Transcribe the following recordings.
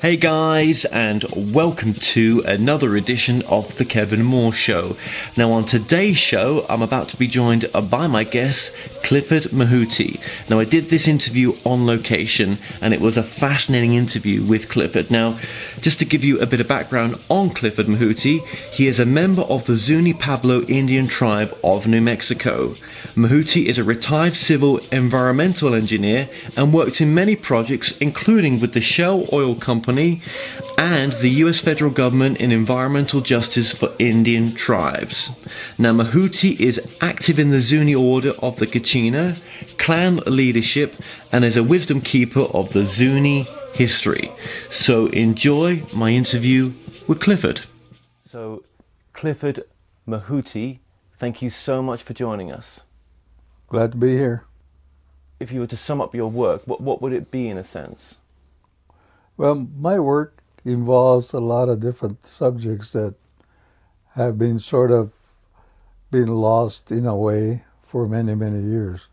Hey guys, and welcome to another edition of The Kevin Moore Show. Now on today's show, I'm about to be joined by my guest, Clifford Mahooty. Now I did this interview on location, and it was a fascinating interview with Clifford. Now, just to give you a bit of background on Clifford Mahooty, he is a member of the Zuni Pueblo Indian tribe of New Mexico. Mahooty is a retired civil environmental engineer and worked in many projects, including with the Shell Oil Company and the US federal government in environmental justice for Indian tribes. Now Mahooty is active in the Zuni order of the Kachina, clan leadership, and is a wisdom keeper of the Zuni history. So enjoy my interview with Clifford. So Clifford Mahooty, thank you so much for joining us. Glad to be here. If you were to sum up your work, what would it be in a sense? Well, my work involves a lot of different subjects that have been been lost in a way for many, many years.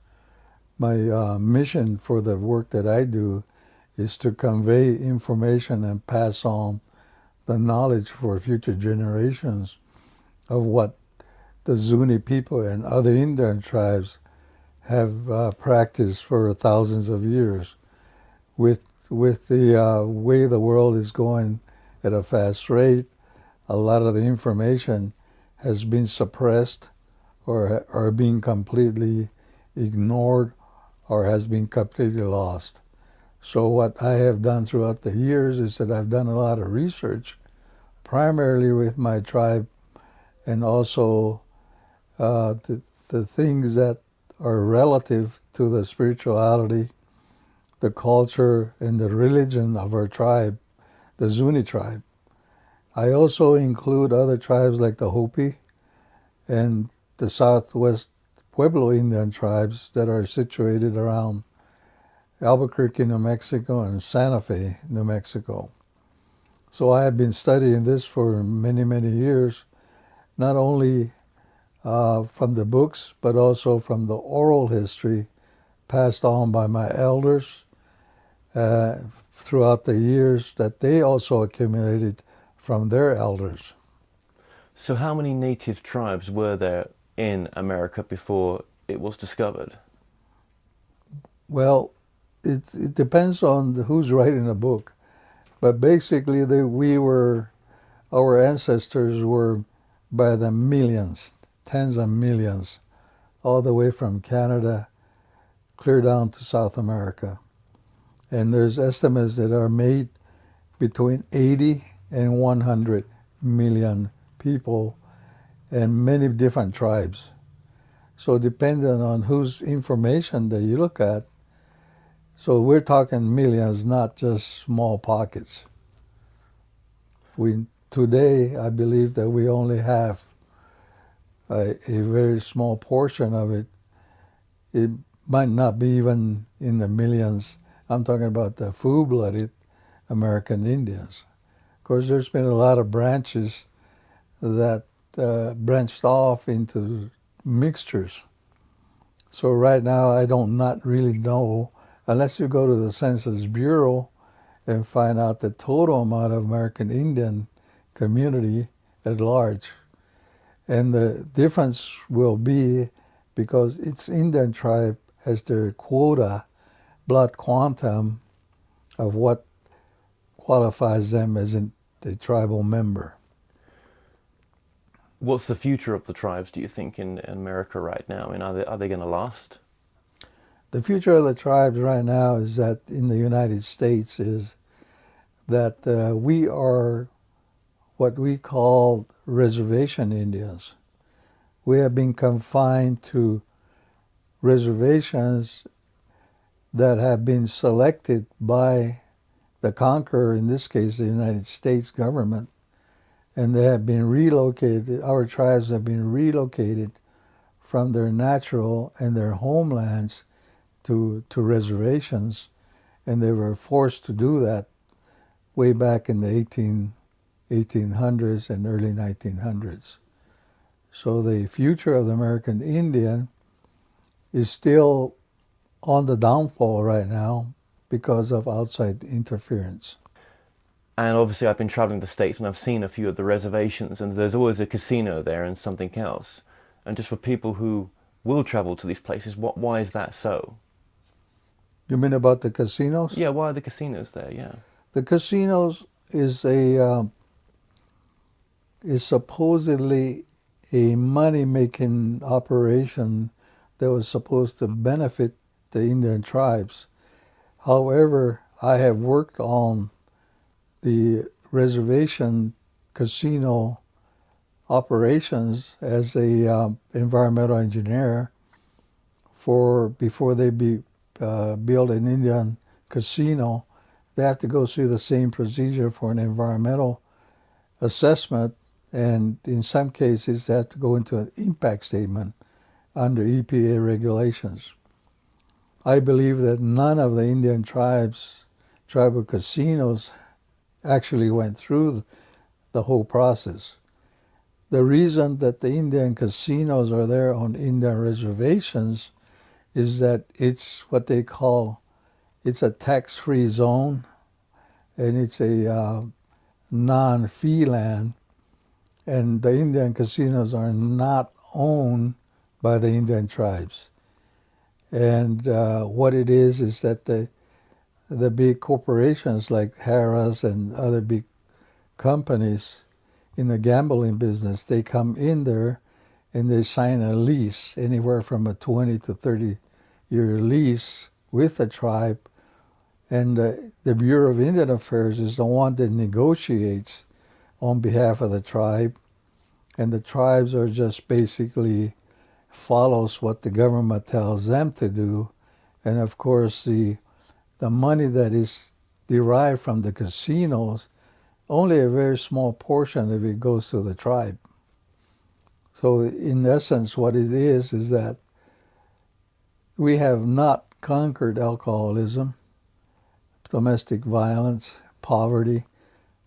My mission for the work that I do is to convey information and pass on the knowledge for future generations of what the Zuni people and other Indian tribes have practiced for thousands of years. With the way the world is going at a fast rate, a lot of the information has been suppressed or being completely ignored or has been completely lost. So what I have done throughout the years is that I've done a lot of research, primarily with my tribe, and also the things that are relative to the spirituality, the culture, and the religion of our tribe, the Zuni tribe. I also include other tribes like the Hopi and the Southwest Pueblo Indian tribes that are situated around Albuquerque, New Mexico, and Santa Fe, New Mexico. So I have been studying this for many, many years, not only from the books, but also from the oral history passed on by my elders throughout the years that they also accumulated from their elders. So how many native tribes were there in America before it was discovered? Well, it depends on who's writing the book, but basically our ancestors were by the millions, tens of millions, all the way from Canada clear down to South America. And there's estimates that are made between 80 and 100 million people and many different tribes. So depending on whose information that you look at, so we're talking millions, not just small pockets. Today, I believe that we only have a very small portion of it. It might not be even in the millions. I'm talking about the full-blooded American Indians. Of course, there's been a lot of branches that branched off into mixtures. So right now, I don't not really know, unless you go to the Census Bureau and find out the total amount of American Indian community at large. And the difference will be because each Indian tribe has their quota, blood quantum, of what qualifies them as a tribal member. What's the future of the tribes, do you think, in America right now? I mean, are they going to last? The future of the tribes right now is that in the United States is that we are what we call reservation Indians. We have been confined to reservations that have been selected by the conqueror, in this case the United States government, and they have been relocated, our tribes have been relocated from their natural and their homelands to reservations, and they were forced to do that way back in the 1800s and early 1900s. So the future of the American Indian is still on the downfall right now because of outside interference. And obviously, I've been traveling the States and I've seen a few of the reservations, and there's always a casino there and something else. And just for people who will travel to these places, why is that so? You mean about the casinos? Yeah, why are the casinos there? Yeah. The casinos is supposedly a money-making operation that was supposed to benefit the Indian tribes. However, I have worked on the reservation casino operations as a environmental engineer for before they build an Indian casino. They have to go through the same procedure for an environmental assessment, and in some cases they have to go into an impact statement under EPA regulations. I believe that none of the Indian tribal casinos actually went through the whole process. The reason that the Indian casinos are there on Indian reservations is that it's what they call, it's a tax-free zone, and it's a non-fee land, and the Indian casinos are not owned by the Indian tribes. And what it is that the big corporations like Harrah's and other big companies in the gambling business, they come in there and they sign a lease, anywhere from a 20 to 30-year lease with the tribe. And the Bureau of Indian Affairs is the one that negotiates on behalf of the tribe. And the tribes are just basically follows what the government tells them to do. And of course, the money that is derived from the casinos, only a very small portion of it goes to the tribe. So in essence, what it is that we have not conquered alcoholism, domestic violence, poverty.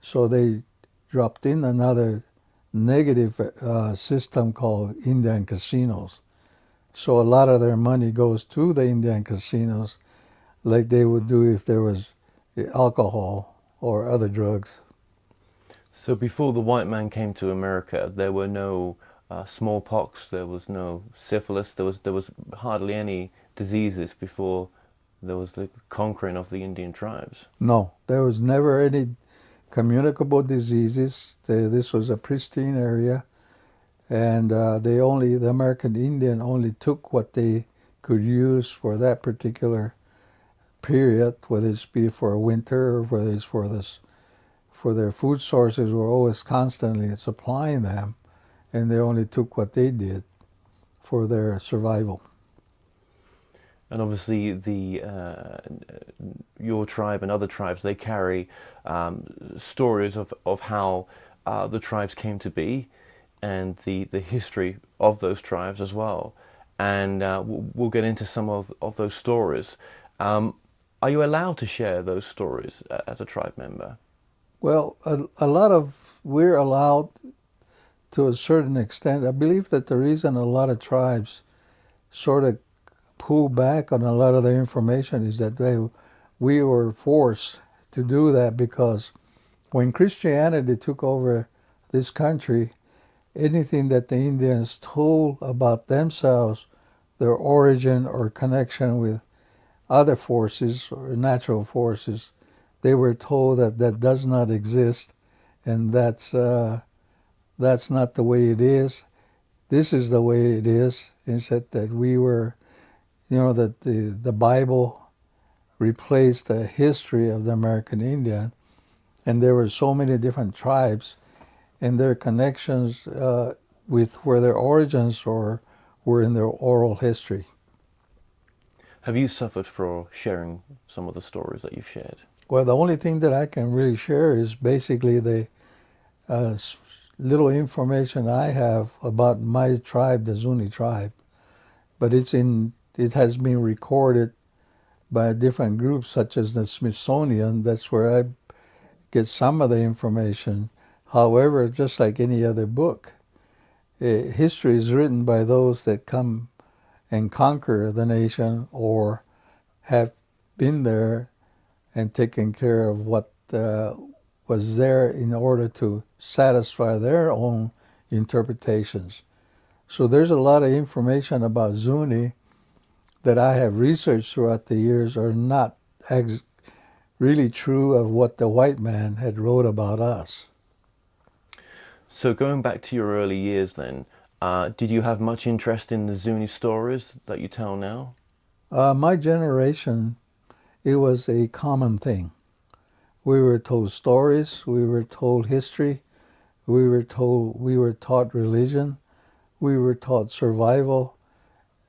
So they dropped in another negative system called Indian casinos. So a lot of their money goes to the Indian casinos like they would do if there was alcohol or other drugs. So before the white man came to America, there were no smallpox, there was no syphilis, there was hardly any diseases before there was the conquering of the Indian tribes. No, there was never any communicable diseases. This was a pristine area, and the American Indian only took what they could use for that particular period, whether it's be for winter or whether it's for their food sources were always constantly supplying them, and they only took what they did for their survival. And obviously, your tribe and other tribes, they carry stories of how the tribes came to be, and the history of those tribes as well. And we'll get into some of those stories. Are you allowed to share those stories as a tribe member? Well, we're allowed to a certain extent. I believe that the reason a lot of tribes sort of pull back on a lot of their information is that we were forced to do that, because when Christianity took over this country, anything that the Indians told about themselves, their origin or connection with other forces or natural forces, they were told that does not exist, and that's not the way it is. This is the way it is. Instead, that we were, that the Bible replaced the history of the American Indian, and there were so many different tribes, and their connections with where their origins were in their oral history. Have you suffered for sharing some of the stories that you've shared? Well, the only thing that I can really share is basically the little information I have about my tribe, the Zuni tribe, but it has been recorded by different groups such as the Smithsonian. That's where I get some of the information. However, just like any other book, history is written by those that come and conquer the nation or have been there and taken care of what was there in order to satisfy their own interpretations. So there's a lot of information about Zuni that I have researched throughout the years are not really true of what the white man had wrote about us. So going back to your early years then, did you have much interest in the Zuni stories that you tell now? My generation, it was a common thing. We were told stories, we were told history, we were taught religion, we were taught survival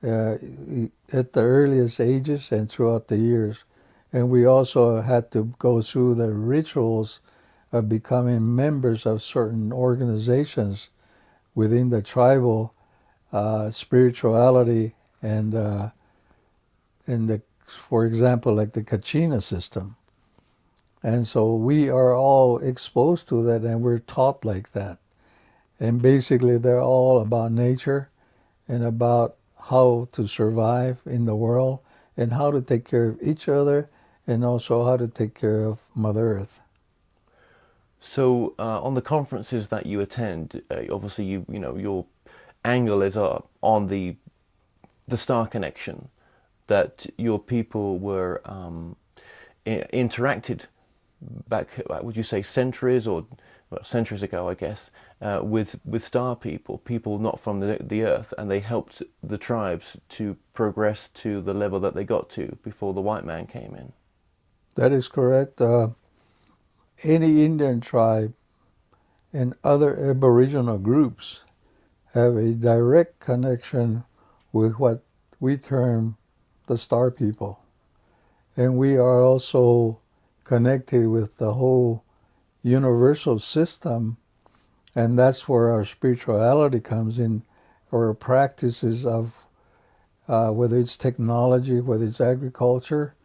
at the earliest ages and throughout the years. And we also had to go through the rituals of becoming members of certain organizations within the tribal spirituality and for example, like the Kachina system. And so we are all exposed to that and we're taught like that. And basically they're all about nature and about how to survive in the world and how to take care of each other and also how to take care of Mother Earth. So on the conferences that you attend, obviously your angle is on the star connection, that your people were interacted back, would you say centuries ago, I guess, with star people not from the earth, and they helped the tribes to progress to the level that they got to before the white man came in. That is correct. Any Indian tribe and other Aboriginal groups have a direct connection with what we term the star people. And we are also connected with the whole universal system, and that's where our spirituality comes in, or practices of whether it's technology, whether it's agriculture,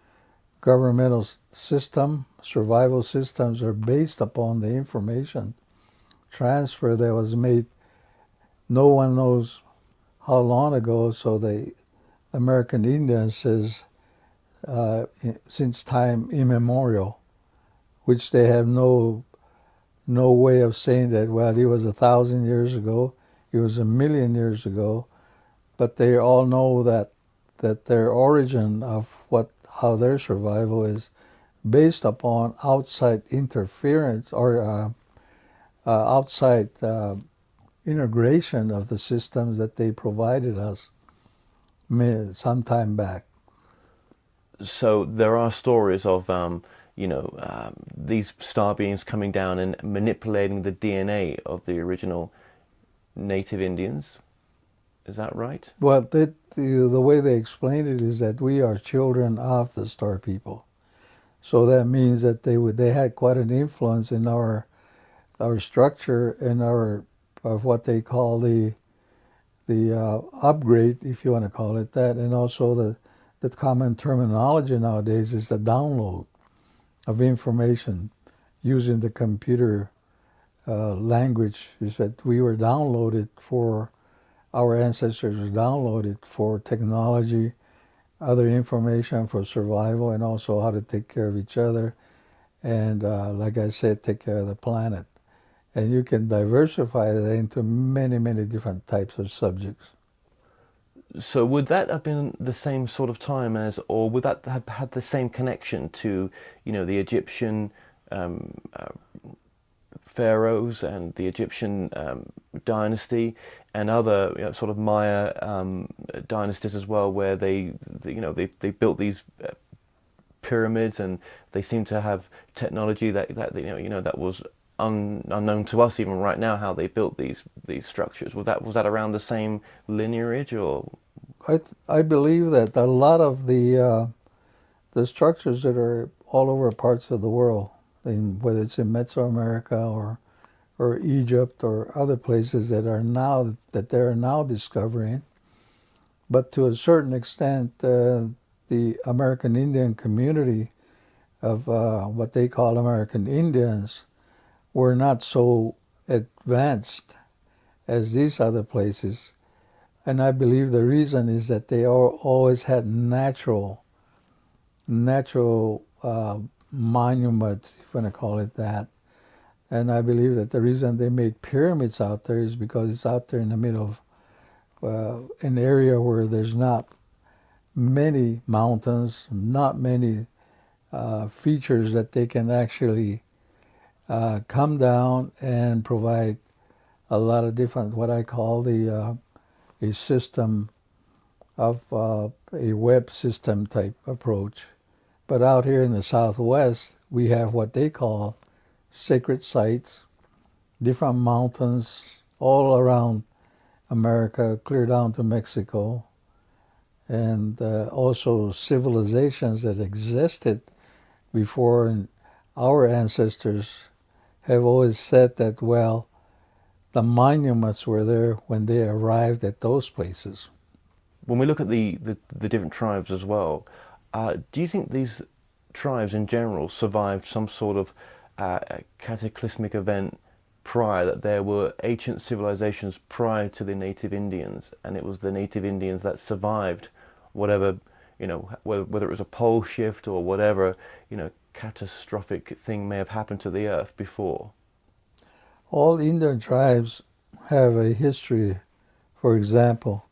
governmental system, survival systems are based upon the information transfer that was made no one knows how long ago. So the American Indian says since time immemorial, which they have no way of saying that, well, it was 1,000 years ago, it was 1,000,000 years ago, but they all know that their origin of how their survival is based upon outside interference or outside integration of the systems that they provided us some time back. So there are stories of these star beings coming down and manipulating the DNA of the original native Indians. Is that right? Well, the way they explain it is that we are children of the star people. So that means that they had quite an influence in our structure and of what they call the upgrade, if you want to call it that, and also the common terminology nowadays is the download of information using the computer language. Is that we were downloaded for, our ancestors were downloaded for technology, other information for survival, and also how to take care of each other, and like I said, take care of the planet. And you can diversify that into many, many different types of subjects. So would that have been the same sort of time as, or would that have had the same connection to, the Egyptian pharaohs and the Egyptian dynasty and other sort of Maya dynasties as well, where they built these pyramids, and they seem to have technology that was unknown to us even right now, how they built these structures. Was that around the same lineage, or? I believe that a lot of the structures that are all over parts of the world, whether it's in Mesoamerica or Egypt or other places that they're now discovering, but to a certain extent, the American Indian community of what they call American Indians were not so advanced as these other places. And I believe the reason is that they always had natural monuments, if you want to call it that, And I believe that the reason they made pyramids out there is because it's out there in the middle of an area where there's not many mountains, not many features that they can actually come down and provide a lot of different, what I call a system of a web system type approach. But out here in the Southwest, we have what they call sacred sites, different mountains all around America, clear down to Mexico, and also civilizations that existed before. And our ancestors have always said that, well, the monuments were there when they arrived at those places. When we look at the different tribes as well, do you think these tribes in general survived some sort of cataclysmic event prior, that there were ancient civilizations prior to the native Indians, and it was the native Indians that survived whatever, whether it was a pole shift or whatever, catastrophic thing may have happened to the earth before? All Indian tribes have a history, for example,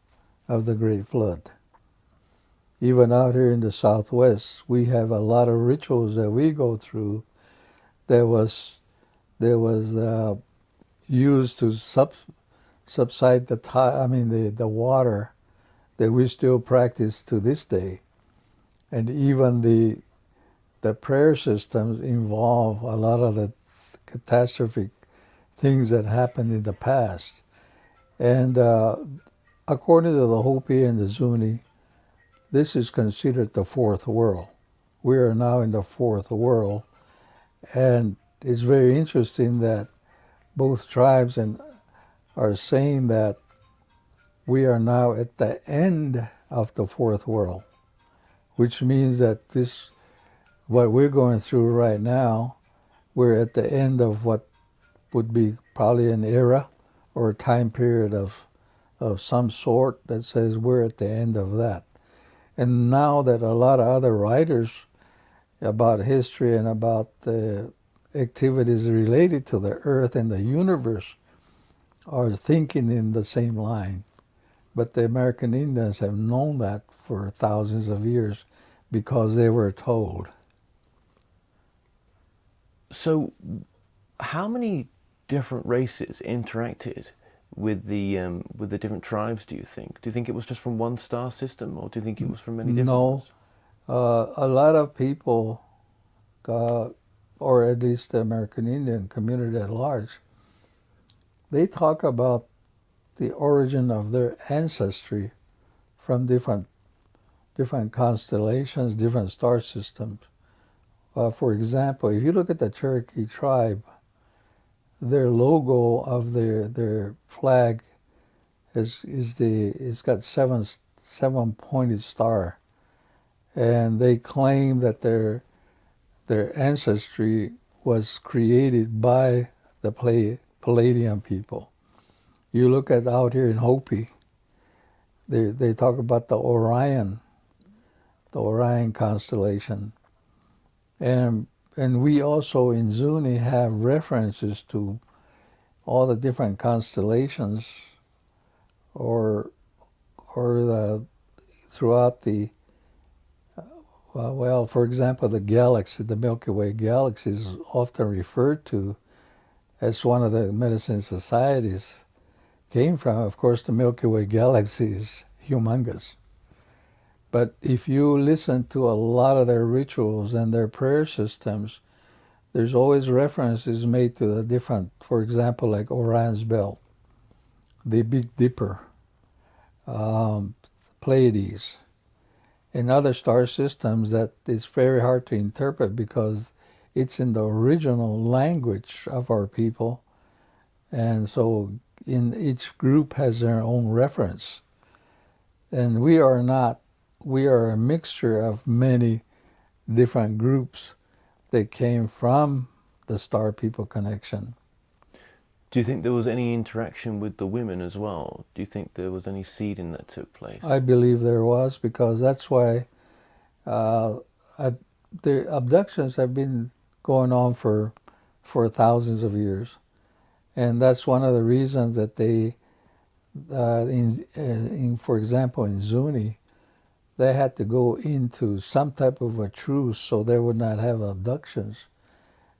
of the Great Flood. Even out here in the Southwest, we have a lot of rituals that we go through that was used to subside the water that we still practice to this day. And even the prayer systems involve a lot of the catastrophic things that happened in the past. And according to the Hopi and the Zuni, this is considered the fourth world. We are now in the fourth world. And it's very interesting that both tribes are saying that we are now at the end of the fourth world, which means that what we're going through right now, we're at the end of what would be probably an era or a time period of some sort that says we're at the end of that. And now that a lot of other writers about history and about the activities related to the earth and the universe are thinking in the same line. But the American Indians have known that for thousands of years because they were told. So, how many different races interacted with the different tribes, do you think? Do you think it was just from one star system, or do you think it was from many different ones? A lot of people, or at least the American Indian community at large, they talk about the origin of their ancestry from different constellations, different star systems. For example, if you look at the Cherokee tribe, their logo of their flag it's got seven pointed star, and they claim that their ancestry was created by the Palladian people. You look at out here in Hopi, they talk about the Orion constellation. And we also in Zuni have references to all the different constellations or throughout the for example, the galaxy, the Milky Way galaxy is often referred to as one of the medicine societies came from. Of course, the Milky Way galaxy is humongous. But if you listen to a lot of their rituals and their prayer systems, there's always references made to the different, for example, like Orion's Belt, the Big Dipper, Pleiades, and other star systems that is very hard to interpret because it's in the original language of our people. And so each group has their own reference. And we are a mixture of many different groups that came from the Star People connection. Do you think there was any interaction with the women as well? Do you think there was any seeding that took place? I believe there was, because that's why the abductions have been going on for for thousands of years. And that's one of the reasons that they, for example, in Zuni, they had to go into some type of a truce so they would not have abductions.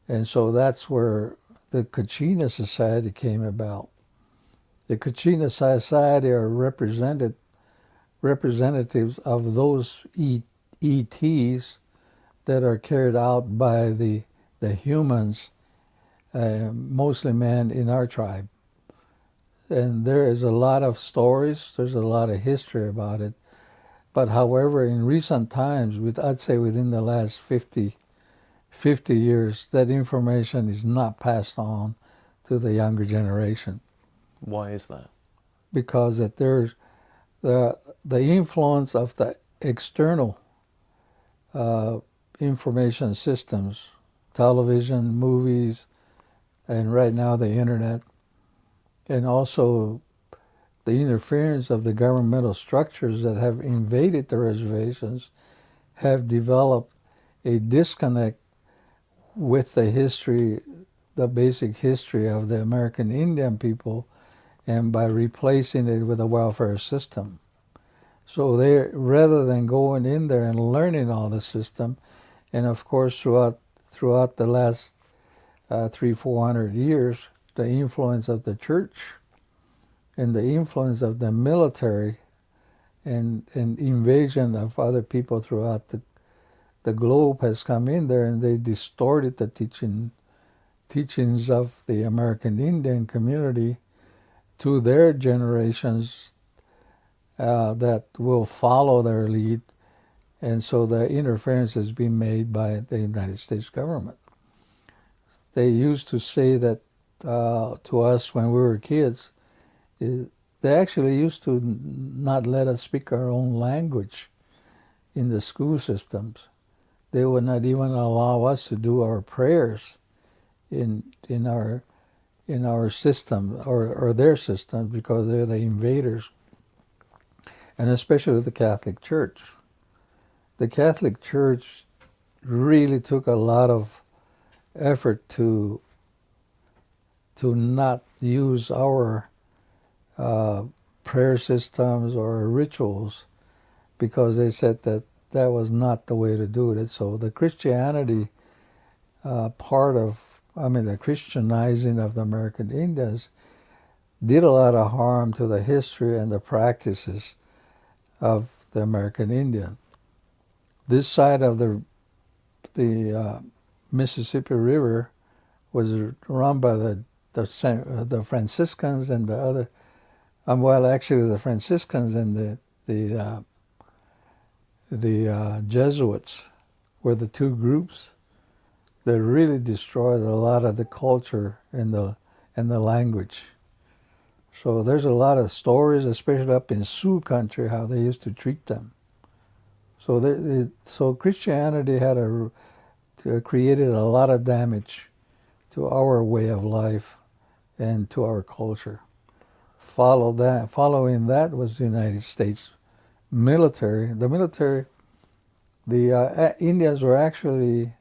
And so that's where the Kachina society came about. The Kachina society are representatives of those ETs that are carried out by the humans, mostly men in our tribe. And there is a lot of stories, there's a lot of history about it. But however, in recent times, I'd say within the last 50 years, that information is not passed on to the younger generation. Why is that? Because that there's the influence of the external information systems, television, movies, and right now the internet, and also the interference of the governmental structures that have invaded the reservations have developed a disconnect with the history, the basic history of the American Indian people, and by replacing it with a welfare system. So they, rather than going in there and learning all the system, and of course throughout the last 300-400 years, the influence of the church and the influence of the military and invasion of other people throughout the globe has come in there, and they distorted the teachings of the American Indian community to their generations that will follow their lead. And so the interference has been made by the United States government. They used to say that to us when we were kids, they actually used to not let us speak our own language in the school systems. They would not even allow us to do our prayers in our system or their system, because they're the invaders, and especially the Catholic Church. The Catholic Church really took a lot of effort to not use our prayer systems or rituals, because they said that was not the way to do it. So the Christianity the Christianizing of the American Indians did a lot of harm to the history and the practices of the American Indian. This side of the Mississippi River was run by the Franciscans and the other, actually the Franciscans and the Jesuits were the two groups that really destroyed a lot of the culture and the language. So there's a lot of stories, especially up in Sioux country, how they used to treat them. So so Christianity had created a lot of damage to our way of life and to our culture. Following that was the United States military. The Indians were actually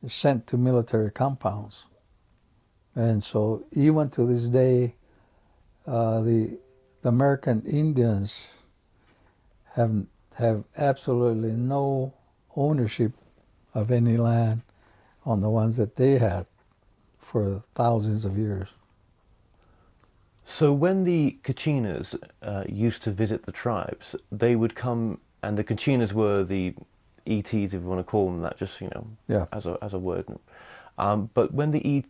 sent to military compounds. And so even to this day, the American Indians have absolutely no ownership of any land on the ones that they had for thousands of years. So when the Kachinas used to visit the tribes, they would come, and the Kachinas were the ETs, if you want to call them that, just as a word. But when the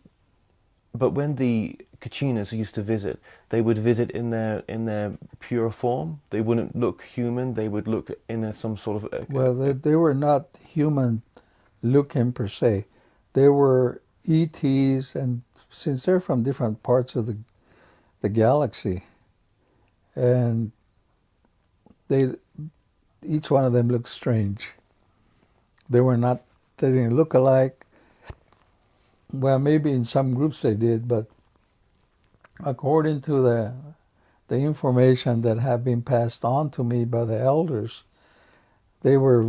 Kachinas used to visit, they would visit in their pure form. They wouldn't look human. They would look in some sort of. Well, they were not human looking per se. They were ETs, and since they're from different parts of the galaxy, and each one of them looked strange. They didn't look alike. Well, maybe in some groups they did, but according to the information that have been passed on to me by the elders, they were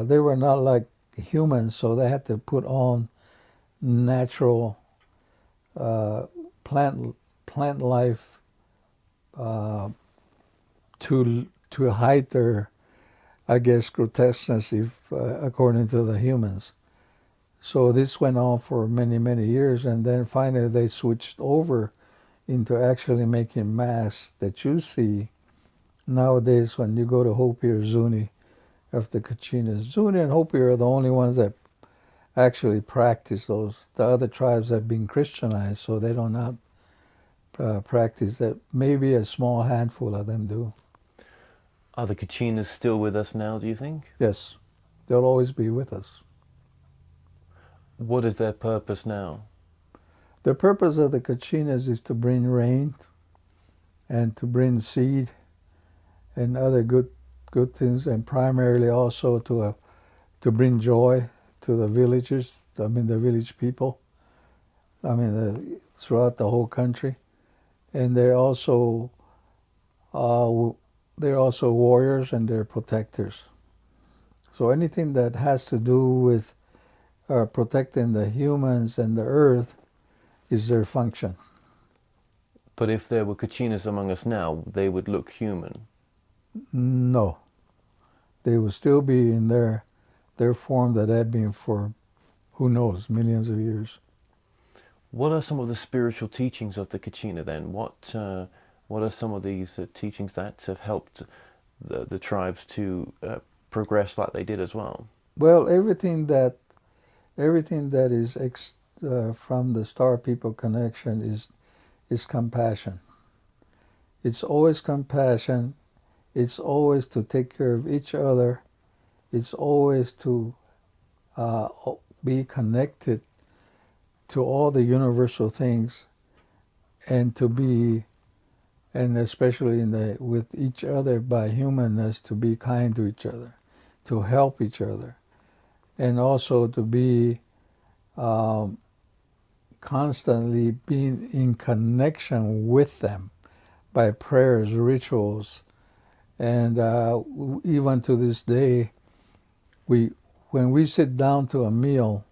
they were not like humans, so they had to put on natural plant life to hide their, I guess, grotesqueness, if according to the humans. So this went on for many, many years, and then finally they switched over into actually making masks that you see nowadays when you go to Hopi or Zuni of the Kachina. Zuni and Hopi are the only ones that actually practice those. The other tribes have been Christianized, so they do not practice that. Maybe a small handful of them do. Are the Kachinas still with us now, do you think? Yes, they'll always be with us. What is their purpose now? The purpose of the Kachinas is to bring rain and to bring seed and other good things, and primarily also to bring joy to the villagers. I mean, the village people. I mean, throughout the whole country, and they're also warriors and they're protectors. So anything that has to do with protecting the humans and the earth is their function. But if there were Kachinas among us now, they would look human. No. They would still be in their form that had been for, who knows, millions of years. What are some of the spiritual teachings of the Kachina then? What are some of these teachings that have helped the tribes to progress like they did as well? Well, everything that is from the Star People connection is compassion. It's always compassion. It's always to take care of each other. It's always to be connected to all the universal things, and to be, and especially with each other by humanness, to be kind to each other, to help each other, and also to be constantly being in connection with them by prayers, rituals, and even to this day, when we sit down to a meal,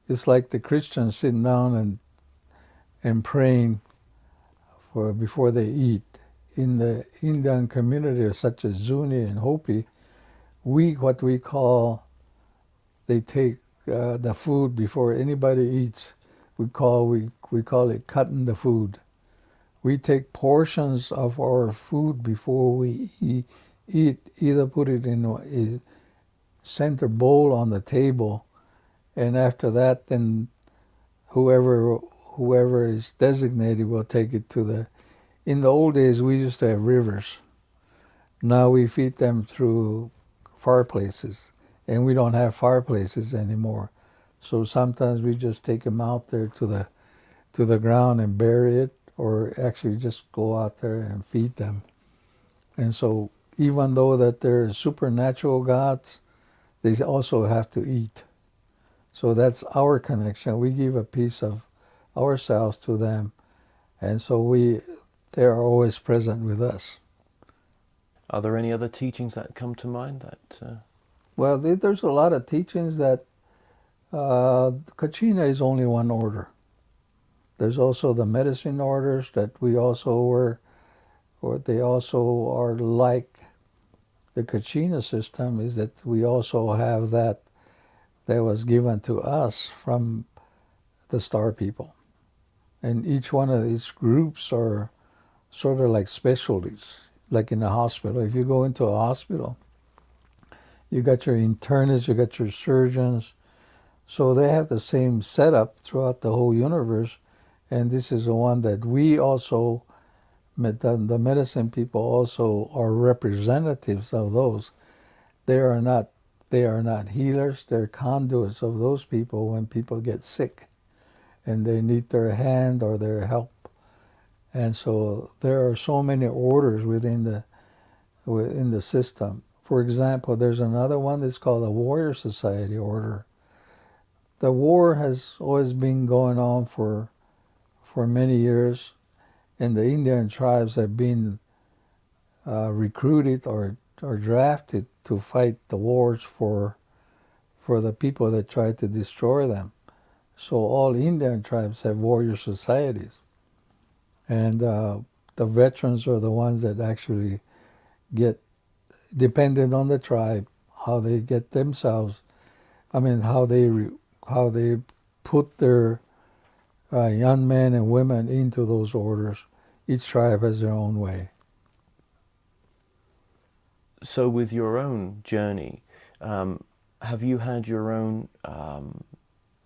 it's like the Christians sitting down and praying before they eat. In the Indian community, such as Zuni and Hopi, what we call, they take the food before anybody eats. We call it cutting the food. We take portions of our food before we eat, either put it in a center bowl on the table, and after that, then whoever is designated will take it to the. In the old days, we used to have rivers. Now we feed them through fireplaces, and we don't have fireplaces anymore. So sometimes we just take them out there to the ground and bury it, or actually just go out there and feed them. And so even though that they're supernatural gods, they also have to eat. So that's our connection. We give a piece of ourselves to them, and so they are always present with us. Are there any other teachings that come to mind that? Well, there's a lot of teachings that Kachina is only one order. There's also the medicine orders that we also were, or they also are like the Kachina system, is that we also have that was given to us from the Star People. And each one of these groups are sort of like specialties, like in a hospital. If you go into a hospital, you got your internists, you got your surgeons. So they have the same setup throughout the whole universe. And this is the one that we also, the medicine people also are representatives of those. They are not healers, they're conduits of those people when people get sick and they need their hand or their help. And so there are so many orders within the system. For example, there's another one that's called the Warrior Society Order. The war has always been going on for many years, and the Indian tribes have been recruited or drafted to fight the wars for the people that tried to destroy them. So all Indian tribes have warrior societies. And the veterans are the ones that actually get, depending on the tribe, how they get themselves, how they put their young men and women into those orders. Each tribe has their own way. So, with your own journey, have you had your own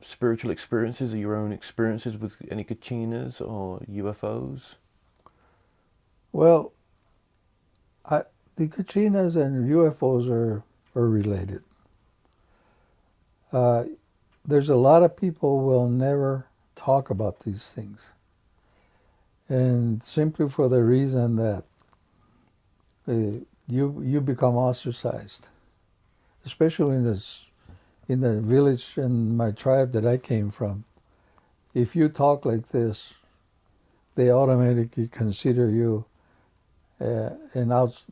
spiritual experiences or your own experiences with any Kachinas or UFOs? Well, the Kachinas and UFOs are related. There's a lot of people will never talk about these things. And simply for the reason that you become ostracized, especially in the village and my tribe that I came from. If you talk like this, they automatically consider you not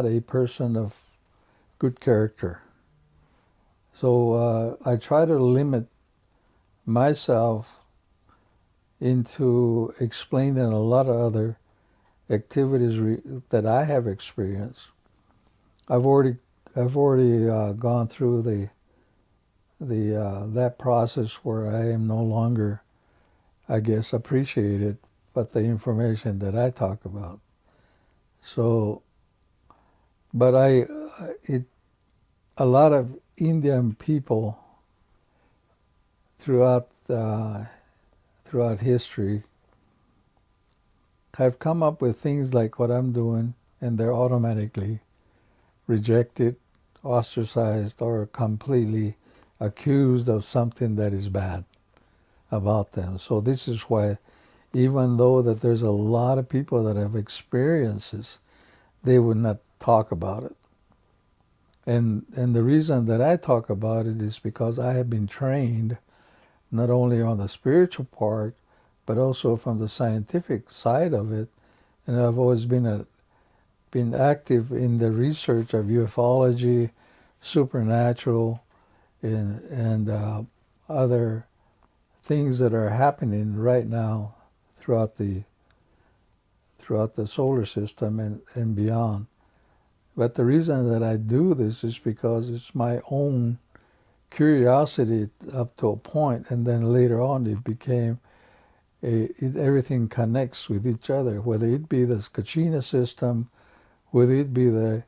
a person of good character. So I try to limit myself into explaining a lot of other activities that I have experienced. I've already gone through that process where I am no longer, I guess, appreciated, but the information that I talk about. So, but a lot of Indian people throughout history have come up with things like what I'm doing, and they're automatically rejected, ostracized, or completely accused of something that is bad about them. So this is why, even though that there's a lot of people that have experiences, they would not talk about it. And the reason that I talk about it is because I have been trained not only on the spiritual part, but also from the scientific side of it. And I've always been active in the research of ufology, supernatural, and other things that are happening right now throughout the solar system and beyond. But the reason that I do this is because it's my own curiosity up to a point, and then later on it became everything connects with each other, whether it be the Kachina system, whether it be the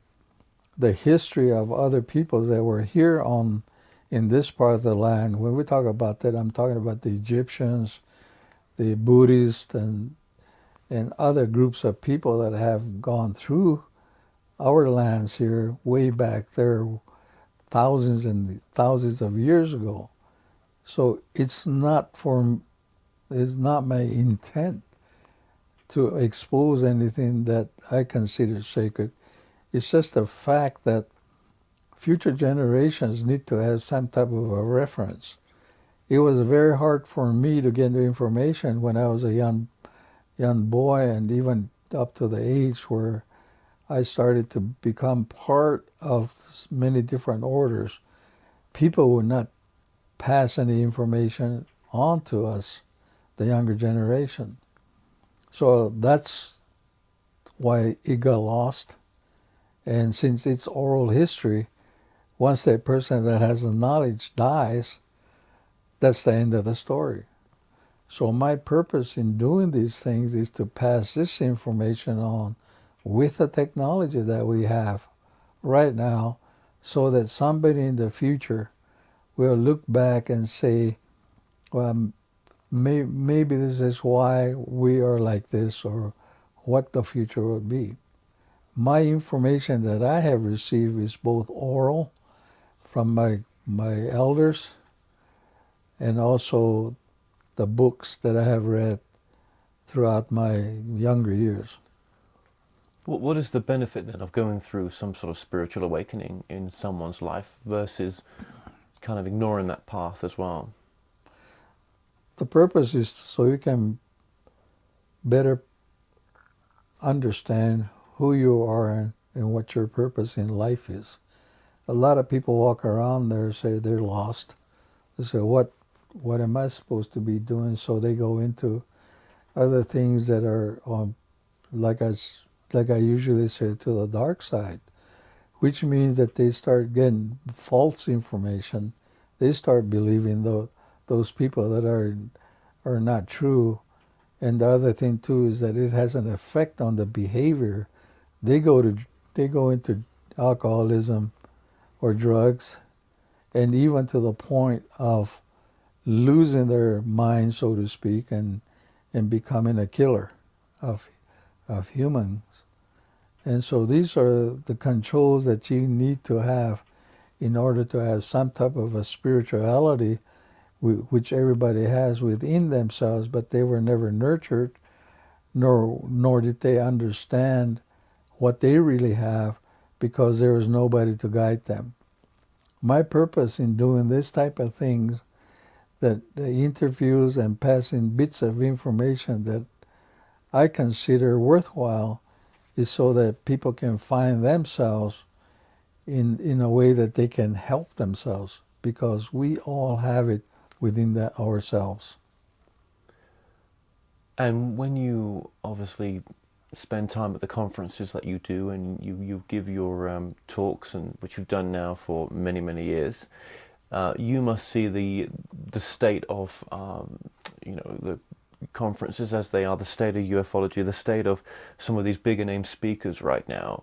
history of other peoples that were here in this part of the land. When we talk about that, I'm talking about the Egyptians, the Buddhists, and other groups of people that have gone through our lands here way back there, thousands and thousands of years ago. So it's not my intent to expose anything that I consider sacred. It's just a fact that future generations need to have some type of a reference. It was very hard for me to get the information when I was a young boy, and even up to the age where I started to become part of many different orders. People would not pass any information on to us, the younger generation. So that's why it got lost. And since it's oral history, once that person that has the knowledge dies, that's the end of the story. So my purpose in doing these things is to pass this information on with the technology that we have right now, so that somebody in the future will look back and say, well, maybe this is why we are like this, or what the future would be. My information that I have received is both oral from my elders, and also the books that I have read throughout my younger years. What is the benefit then of going through some sort of spiritual awakening in someone's life versus kind of ignoring that path as well? The purpose is so you can better understand who you are and what your purpose in life is. A lot of people walk around there and say they're lost. They say, what what am I supposed to be doing? So they go into other things that are, like like I usually say, to the dark side, which means that they start getting false information. They start believing those people that are not true. And the other thing too is that it has an effect on the behavior. They go into alcoholism or drugs, and even to the point of losing their mind, so to speak, and becoming a killer of humans. And so these are the controls that you need to have in order to have some type of a spirituality, which everybody has within themselves, but they were never nurtured, nor did they understand what they really have, because there was nobody to guide them. My purpose in doing this type of things, that the interviews and passing bits of information that I consider worthwhile, is so that people can find themselves in a way that they can help themselves, because we all have it within ourselves. And when you obviously spend time at the conferences that you do, and you give your talks, and which you've done now for many years, you must see the state of the conferences as they are, the state of ufology, the state of some of these bigger name speakers right now,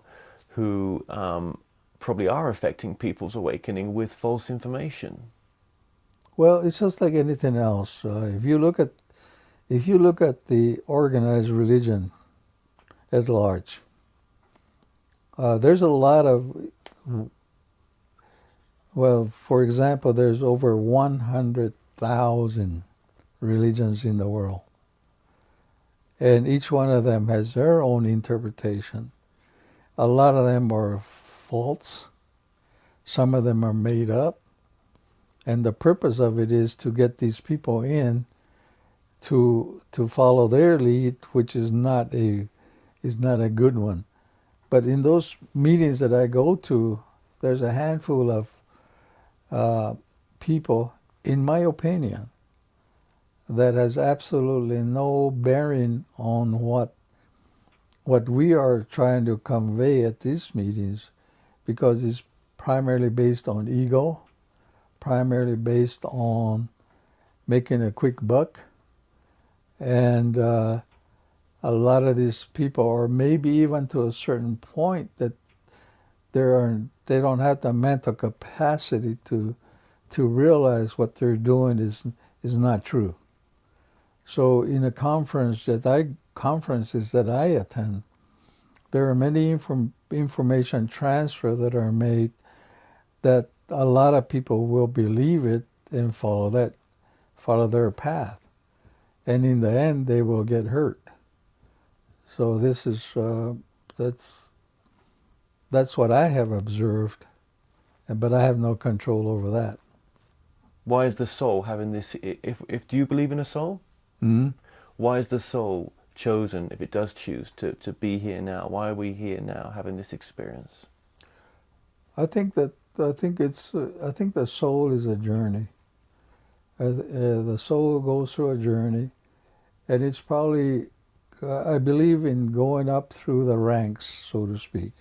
who probably are affecting people's awakening with false information. Well, it's just like anything else. If you look at the organized religion at large, there's a lot of, well, for example, there's over 100,000 religions in the world. And each one of them has their own interpretation. A lot of them are false. Some of them are made up. And the purpose of it is to get these people in to follow their lead, which is not a good one. But in those meetings that I go to, there's a handful of people, in my opinion, that has absolutely no bearing on what we are trying to convey at these meetings, because it's primarily based on ego, primarily based on making a quick buck. And a lot of these people, or maybe even to a certain point, that they don't have the mental capacity to realize what they're doing is not true. So in a conferences that I attend, there are many information transfer that are made, that a lot of people will believe it and follow their path, and in the end they will get hurt. So this is that's what I have observed, but I have no control over that. Why is the soul having this? If do you believe in a soul? Mm-hmm. Why is the soul chosen, if it does choose to be here now? Why are we here now having this experience? I think the soul is a journey. The soul goes through a journey, and it's probably, I believe in going up through the ranks, so to speak.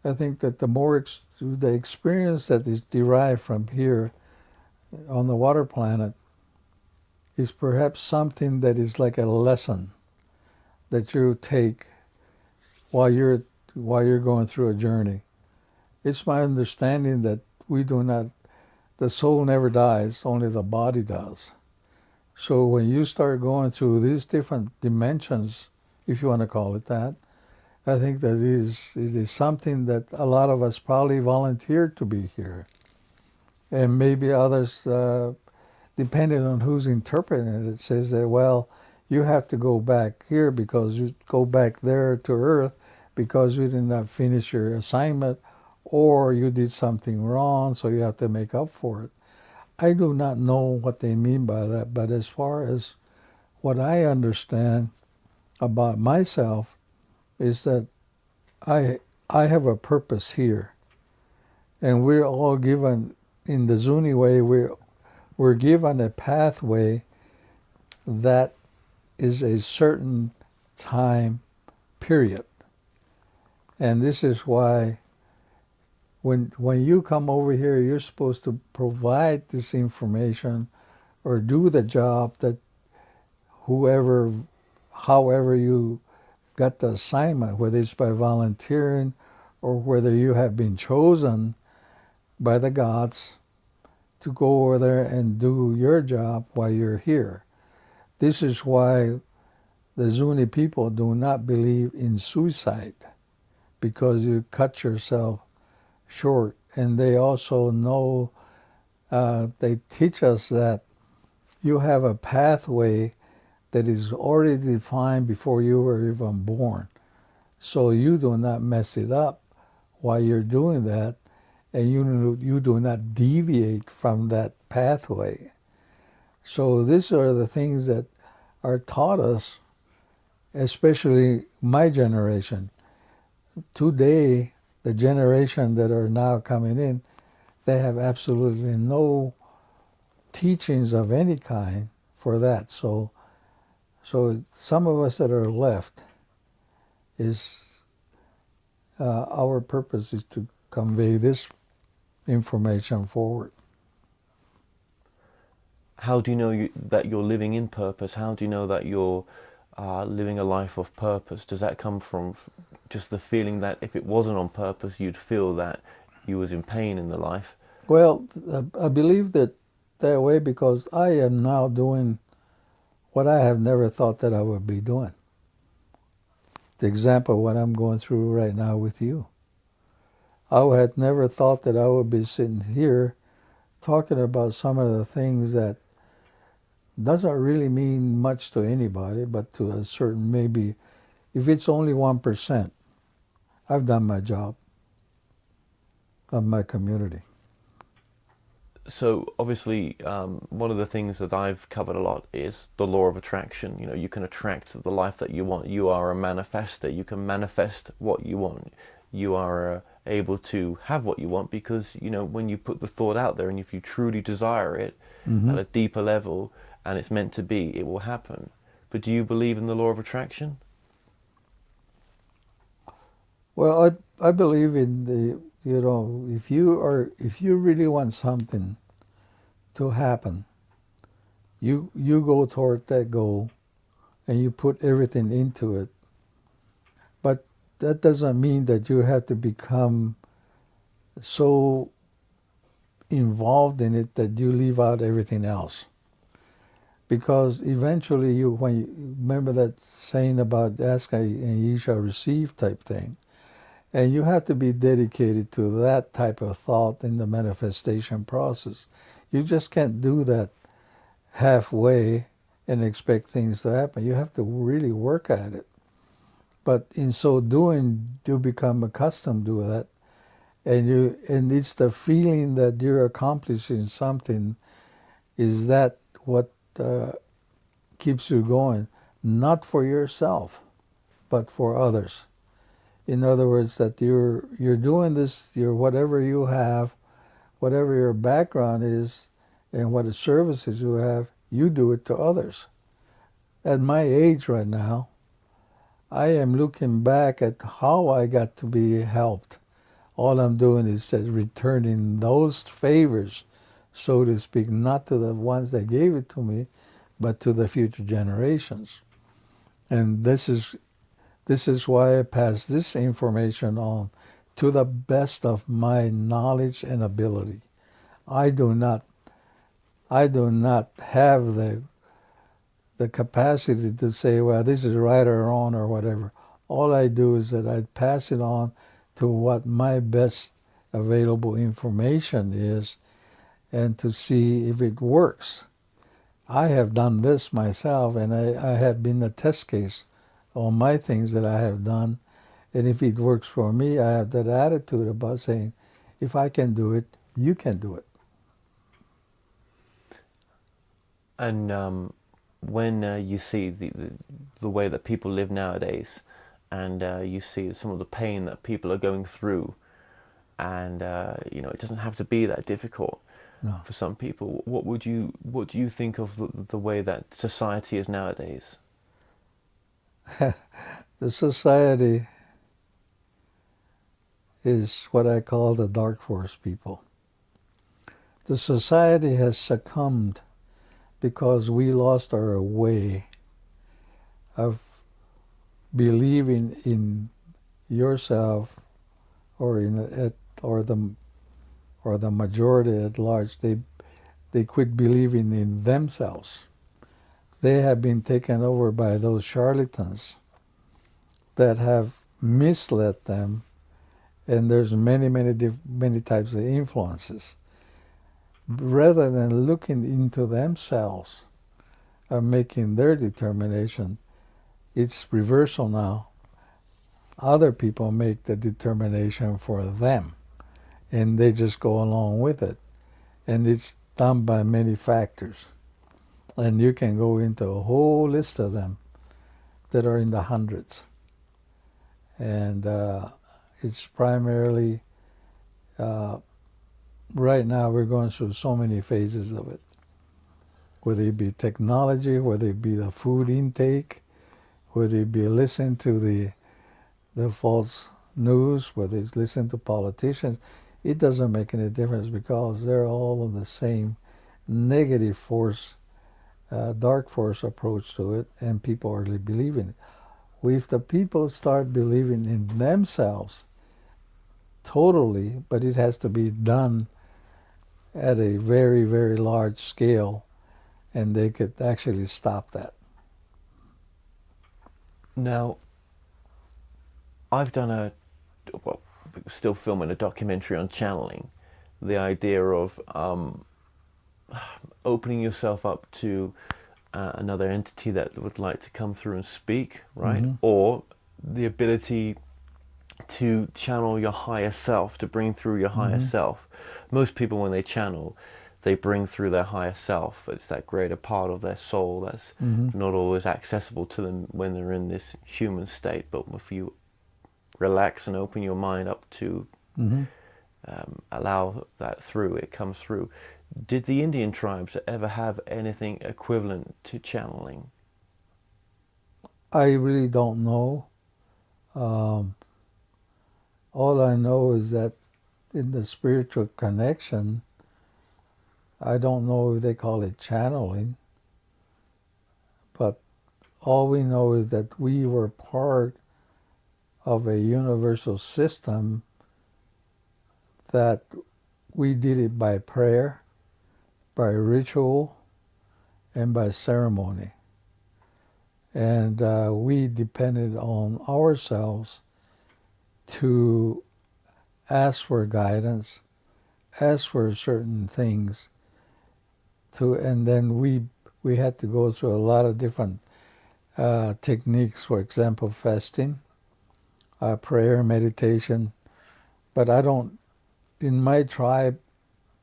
I think that the more the experience that is derived from here on the water planet is perhaps something that is like a lesson that you take while you're going through a journey. It's my understanding that the soul never dies, only the body does. So when you start going through these different dimensions, if you want to call it that, I think that is something that a lot of us probably volunteered to be here. And maybe others, depending on who's interpreting it, says that, well, you have to go back here because you go back there to Earth because you did not finish your assignment, or you did something wrong, so you have to make up for it. I do not know what they mean by that, but as far as what I understand about myself is that I have a purpose here, and we're all given, in the Zuni way, we're given a pathway that is a certain time period. And this is why when you come over here, you're supposed to provide this information or do the job that however you got the assignment, whether it's by volunteering or whether you have been chosen by the gods to go over there and do your job while you're here. This is why the Zuni people do not believe in suicide, because you cut yourself short. And they also know, they teach us that you have a pathway that is already defined before you were even born. So you do not mess it up while you're doing that, and you do not deviate from that pathway. So these are the things that are taught us, especially my generation. Today, the generation that are now coming in, they have absolutely no teachings of any kind for that. So some of us that are left, our purpose is to convey this information forward. How do you know that you're living in purpose? How do you know that you're living a life of purpose? Does that come from just the feeling that if it wasn't on purpose, you'd feel that you was in pain in the life? Well, I believe that way because I am now doing what I have never thought that I would be doing. The example of what I'm going through right now with you. I had never thought that I would be sitting here talking about some of the things that doesn't really mean much to anybody, but to a certain, maybe, if it's only 1%, I've done my job of my community. So obviously, one of the things that I've covered a lot is the law of attraction. You know, you can attract the life that you want. You are a manifester. You can manifest what you want. You are able to have what you want because, you know, when you put the thought out there and if you truly desire it at a deeper level and it's meant to be, it will happen. But do you believe in the law of attraction? Well, I believe in the, if you really want something to happen, you go toward that goal and you put everything into it. But that doesn't mean that you have to become so involved in it that you leave out everything else. Because eventually when you remember that saying about ask and you shall receive type thing, and you have to be dedicated to that type of thought in the manifestation process. You just can't do that halfway and expect things to happen. You have to really work at it. But in so doing, you become accustomed to that. And it's the feeling that you're accomplishing something is that what keeps you going, not for yourself, but for others. In other words, that you're doing this, whatever you have, whatever your background is, and what services you have, you do it to others. At my age right now, I am looking back at how I got to be helped. All I'm doing is just returning those favors, so to speak, not to the ones that gave it to me, but to the future generations. And this is why I pass this information on to the best of my knowledge and ability. I do not have the capacity to say, well, this is right or wrong or whatever. All I do is that I pass it on to what my best available information is and to see if it works. I have done this myself, and I have been a test case on my things that I have done. And if it works for me, I have that attitude about saying, if I can do it, you can do it. And when you see the way that people live nowadays, and you see some of the pain that people are going through, and it doesn't have to be that difficult. No. for some people. What do you think of the way that society is nowadays? The society is what I call the dark force people. The society has succumbed because we lost our way of believing in yourself or the majority at large. They quit believing in themselves. They have been taken over by those charlatans that have misled them, and there's many types of influences. Rather than looking into themselves and making their determination, it's reversal now. Other people make the determination for them, and they just go along with it. And it's done by many factors. And you can go into a whole list of them that are in the hundreds. And it's primarily, right now we're going through so many phases of it. Whether it be technology, whether it be the food intake, whether it be listening to the false news, whether it's listening to politicians, it doesn't make any difference because they're all in the same negative force, dark force approach to it, and people are believing it. If the people start believing in themselves totally, but it has to be done at a very, very large scale, and they could actually stop that. Now, I've done still filming a documentary on channeling, the idea of opening yourself up to another entity that would like to come through and speak, right? Mm-hmm. Or the ability to channel your higher self, to bring through your higher self. Most people, when they channel, they bring through their higher self. It's that greater part of their soul that's not always accessible to them when they're in this human state. But if you relax and open your mind up to allow that through, it comes through. Did the Indian tribes ever have anything equivalent to channeling? I really don't know. All I know is that in the spiritual connection, I don't know if they call it channeling, but all we know is that we were part of a universal system, that we did it by prayer, by ritual, and by ceremony. And we depended on ourselves to ask for guidance, ask for certain things, and then we had to go through a lot of different techniques. For example, fasting, prayer, meditation. But in my tribe,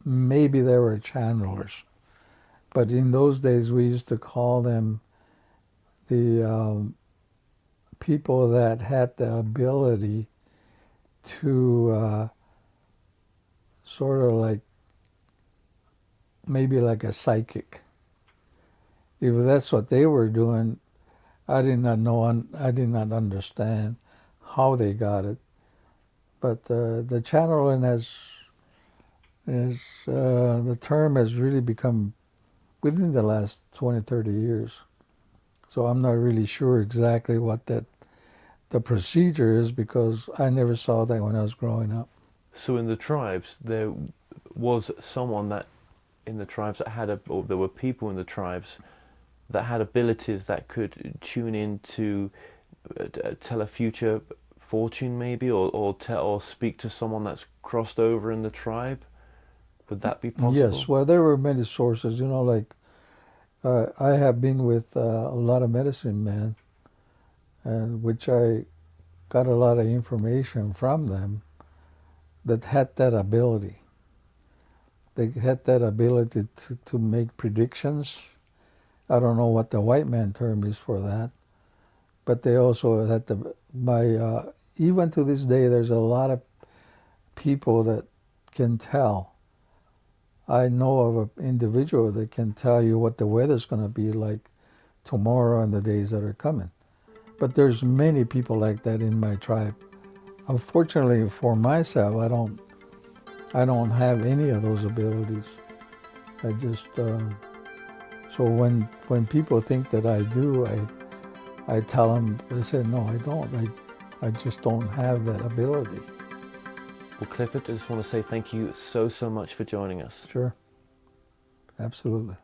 maybe there were channelers, but in those days we used to call them the people that had the ability to sort of like, maybe like a psychic. If that's what they were doing, I did not know, I did not understand how they got it. But the channeling the term has really become within the last 20, 30 years. So I'm not really sure exactly what the procedure is, because I never saw that when I was growing up. So in the tribes, there was someone that in the tribes that had or there were people in the tribes that had abilities that could tune in to tell a future fortune, maybe, or speak to someone that's crossed over in the tribe. Would that be possible? Yes. Well, there were many sources. Like I have been with a lot of medicine men, and which I got a lot of information from them that had that ability. They had that ability to make predictions. I don't know what the white man term is for that, but they also had even to this day, there's a lot of people that can tell I know of an individual that can tell you what the weather's going to be like tomorrow and the days that are coming. But there's many people like that in my tribe. Unfortunately for myself, I don't have any of those abilities. I just so when people think that I do, I tell them, they say, no, I don't. I just don't have that ability. Well, Clifford, I just want to say thank you so much for joining us. Sure. Absolutely.